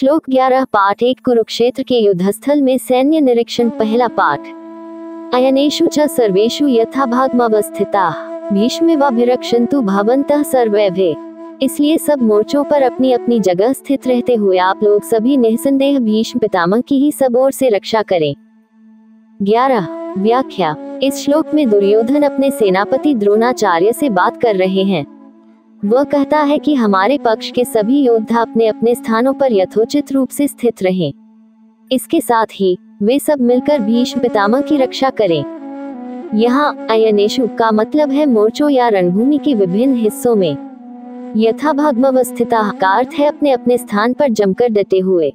श्लोक 11 पाठ 1 कुरुक्षेत्र के युद्धस्थल में सैन्य निरीक्षण पहला पाठ। अयनेषु च सर्वेषु यथाभागमवस्थिताः भीष्मेवाभिरक्षन्तु भवन्तः सर्वैर्वे। इसलिए सब मोर्चों पर अपनी अपनी जगह स्थित रहते हुए आप लोग सभी निःसंदेह भीष्म पितामह की ही सब ओर से रक्षा करें। 11 व्याख्या। इस श्लोक में दुर्योधन अपने सेनापति द्रोणाचार्य से बात कर रहे हैं। वह कहता है कि हमारे पक्ष के सभी योद्धा अपने अपने स्थानों पर यथोचित रूप से स्थित रहें। इसके साथ ही वे सब मिलकर भीष्म पितामह की रक्षा करें। यहाँ अयनेषु का मतलब है मोर्चों या रणभूमि के विभिन्न हिस्सों में। यथाभागमवस्थिताः का अर्थ है अपने अपने स्थान पर जमकर डटे हुए।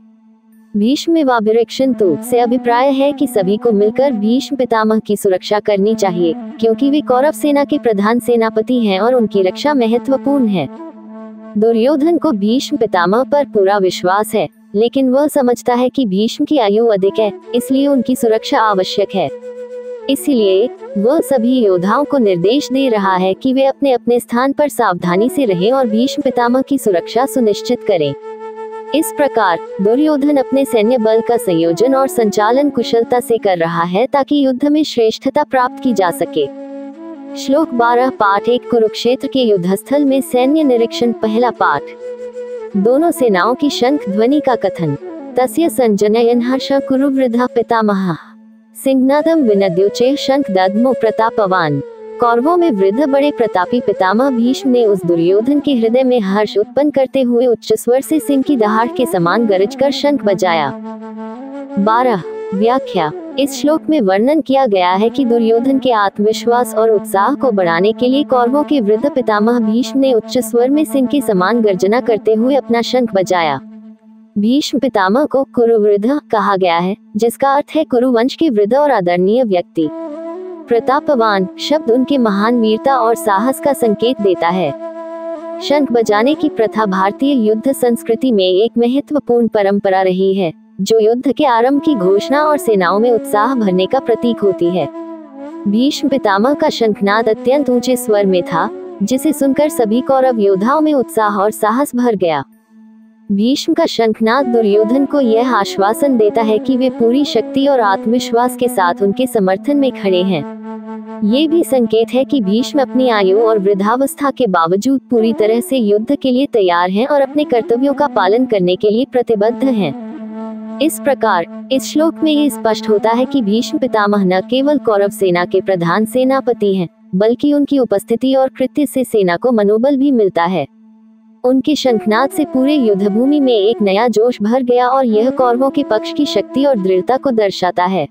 भीष्मेवाभिरक्षन्तु से अभिप्राय है कि सभी को मिलकर भीष्म पितामह की सुरक्षा करनी चाहिए, क्योंकि वे कौरव सेना के प्रधान सेनापति हैं और उनकी रक्षा महत्वपूर्ण है। दुर्योधन को भीष्म पितामह पर पूरा विश्वास है, लेकिन वह समझता है कि भीष्म की आयु अधिक है, इसलिए उनकी सुरक्षा आवश्यक है। इसलिए वह सभी योद्धाओं को निर्देश दे रहा है कि वे अपने अपने स्थान पर सावधानी से रहें और भीष्म पितामह की सुरक्षा सुनिश्चित करें। इस प्रकार दुर्योधन अपने सैन्य बल का संयोजन और संचालन कुशलता से कर रहा है ताकि युद्ध में श्रेष्ठता प्राप्त की जा सके। श्लोक 12 पाठ 1 कुरुक्षेत्र के युद्धस्थल में सैन्य निरीक्षण पहला पाठ। दोनों सेनाओं की शंख ध्वनि का कथन। तस्य संजनयन् हर्ष कुरुवृद्धा पितामहः सिंहनादं विनद्योचे शंख दद्मो प्रतापवान। कौरवों में वृद्ध बड़े प्रतापी पितामह भीष्म ने उस दुर्योधन के हृदय में हर्ष उत्पन्न करते हुए उच्च स्वर से सिंह की दहाड़ के समान गरजकर शंख बजाया। 12 व्याख्या। इस श्लोक में वर्णन किया गया है कि दुर्योधन के आत्मविश्वास और उत्साह को बढ़ाने के लिए कौरवों के वृद्ध पितामह भीष्म ने उच्च स्वर में सिंह के समान गर्जना करते हुए अपना शंख बजाया। भीष्म पितामह को कुरुवृद्ध कहा गया है, जिसका अर्थ है कुरुवंश के वृद्ध और आदरणीय व्यक्ति। प्रतापवान शब्द उनके महान वीरता और साहस का संकेत देता है। शंख बजाने की प्रथा भारतीय युद्ध संस्कृति में एक महत्वपूर्ण परंपरा रही है, जो युद्ध के आरंभ की घोषणा और सेनाओं में उत्साह भरने का प्रतीक होती है। भीष्म पितामह का शंखनाद अत्यंत ऊंचे स्वर में था, जिसे सुनकर सभी कौरव योद्धाओं में उत्साह और साहस भर गया। भीष्म का शंखनाद दुर्योधन को यह आश्वासन देता है कि वे पूरी शक्ति और आत्मविश्वास के साथ उनके समर्थन में खड़े हैं। ये भी संकेत है कि भीष्म अपनी आयु और वृद्धावस्था के बावजूद पूरी तरह से युद्ध के लिए तैयार हैं और अपने कर्तव्यों का पालन करने के लिए प्रतिबद्ध हैं। इस प्रकार इस श्लोक में ये स्पष्ट होता है कि भीष्म पितामह न केवल कौरव सेना के प्रधान सेनापति हैं, बल्कि उनकी उपस्थिति और कृत्य से सेना को मनोबल भी मिलता है। उनके शंखनाद से पूरे युद्धभूमि में एक नया जोश भर गया और यह कौरवों के पक्ष की शक्ति और दृढ़ता को दर्शाता है।